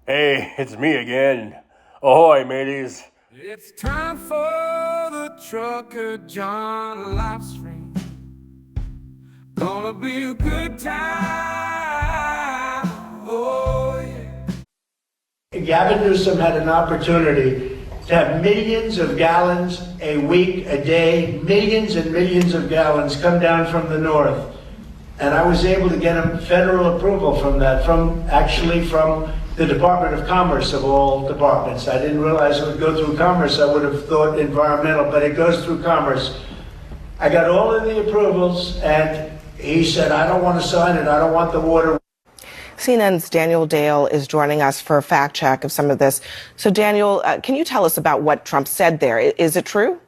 Hey, it's me again. Ahoy, mateys. It's time for the Trucker John Livestream. Gonna be a good time. Oh, yeah. Gavin Newsom had an opportunity to have millions of gallons a week, a day, millions and millions of gallons come down from the north. And I was able to get him federal approval from that, from the Department of Commerce of all departments. I didn't realize it would go through Commerce. I would have thought environmental, but it goes through Commerce. I got all of the approvals, and he said, I don't want to sign it. I don't want the water. CNN's Daniel Dale is joining us for a fact check of some of this. So, Daniel, can you tell us about what Trump said there? Is it true?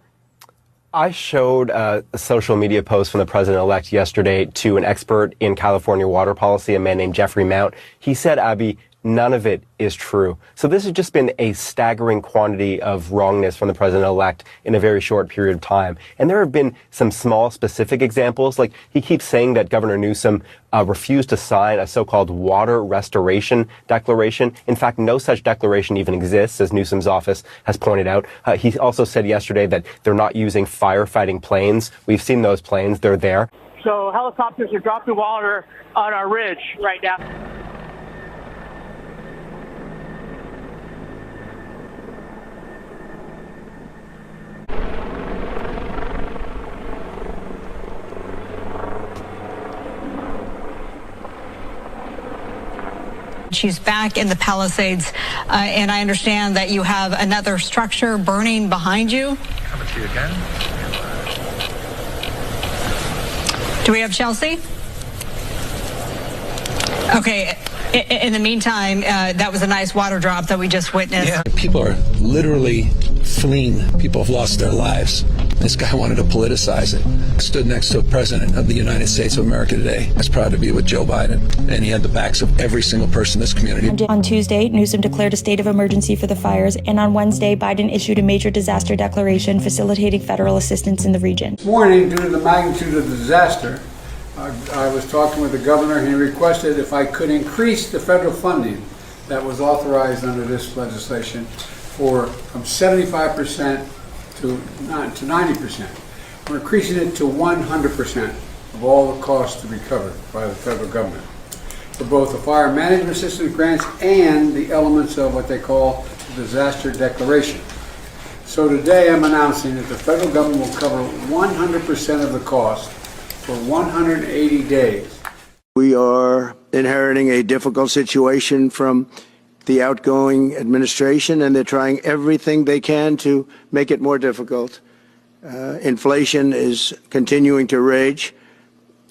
I showed a social media post from the president-elect yesterday to an expert in California water policy, a man named Jeffrey Mount. He said, Abby, none of it is true. So this has just been a staggering quantity of wrongness from the president-elect in a very short period of time. And there have been some small specific examples. Like he keeps saying that Governor Newsom refused to sign a so-called water restoration declaration. In fact, no such declaration even exists, as Newsom's office has pointed out. He also said yesterday that they're not using firefighting planes. We've seen those planes. They're there. So helicopters are dropping water on our ridge right now. She's back in the Palisades, and I understand that you have another structure burning behind you. Coming to you again. Do we have Chelsea? Okay. In the meantime, that was a nice water drop that we just witnessed. Yeah, people are literally fleeing. People have lost their lives. This guy wanted to politicize it. Stood next to a president of the United States of America today. I was proud to be with Joe Biden, and he had the backs of every single person in this community. On Tuesday, Newsom declared a state of emergency for the fires, and on Wednesday, Biden issued a major disaster declaration facilitating federal assistance in the region. This morning, due to the magnitude of the disaster, I was talking with the governor, and he requested if I could increase the federal funding that was authorized under this legislation from 75% to 90%. We're increasing it to 100% of all the costs to be covered by the federal government for both the fire management assistance grants and the elements of what they call the disaster declaration. So today I'm announcing that the federal government will cover 100% of the cost for 180 days. We are inheriting a difficult situation from the outgoing administration, and they're trying everything they can to make it more difficult. Inflation is continuing to rage,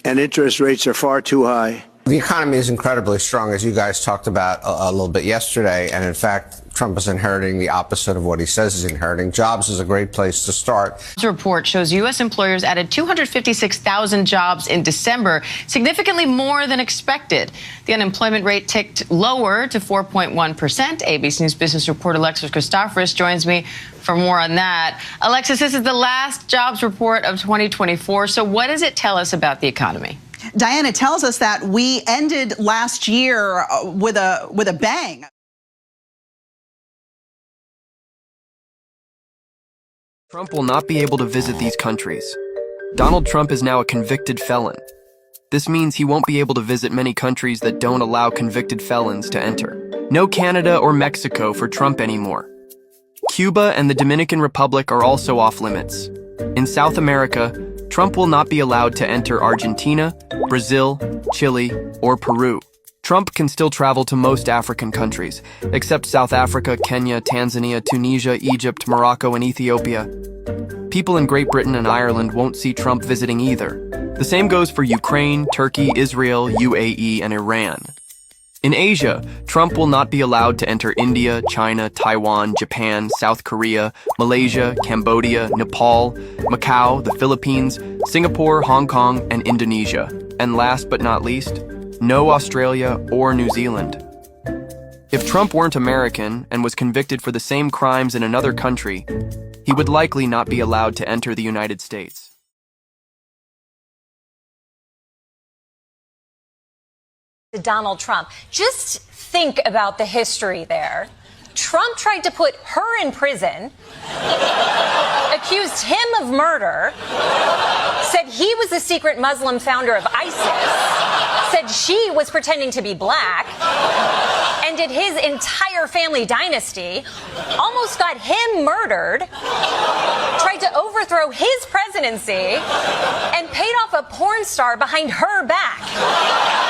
and interest rates are far too high. The economy is incredibly strong, as you guys talked about a little bit yesterday, and in fact, Trump is inheriting the opposite of what he says he's inheriting. Jobs is a great place to start. This report shows U.S. employers added 256,000 jobs in December, significantly more than expected. The unemployment rate ticked lower to 4.1%. ABC News business reporter Alexis Christoforous joins me for more on that. Alexis, this is the last jobs report of 2024. So what does it tell us about the economy? Diana tells us that we ended last year with a bang. Trump will not be able to visit these countries. Donald Trump is now a convicted felon. This means he won't be able to visit many countries that don't allow convicted felons to enter. No Canada or Mexico for Trump anymore. Cuba and the Dominican Republic are also off limits. In South America, Trump will not be allowed to enter Argentina, Brazil, Chile, or Peru. Trump can still travel to most African countries, except South Africa, Kenya, Tanzania, Tunisia, Egypt, Morocco, and Ethiopia. People in Great Britain and Ireland won't see Trump visiting either. The same goes for Ukraine, Turkey, Israel, UAE, and Iran. In Asia, Trump will not be allowed to enter India, China, Taiwan, Japan, South Korea, Malaysia, Cambodia, Nepal, Macau, the Philippines, Singapore, Hong Kong, and Indonesia. And last but not least, no Australia or New Zealand. If Trump weren't American and was convicted for the same crimes in another country, he would likely not be allowed to enter the United States. Donald Trump. Just think about the history there. Trump tried to put her in prison, accused him of murder, said he was the secret Muslim founder of ISIS, said she was pretending to be black, ended his entire family dynasty, almost got him murdered, tried to overthrow his presidency, and paid off a porn star behind her back.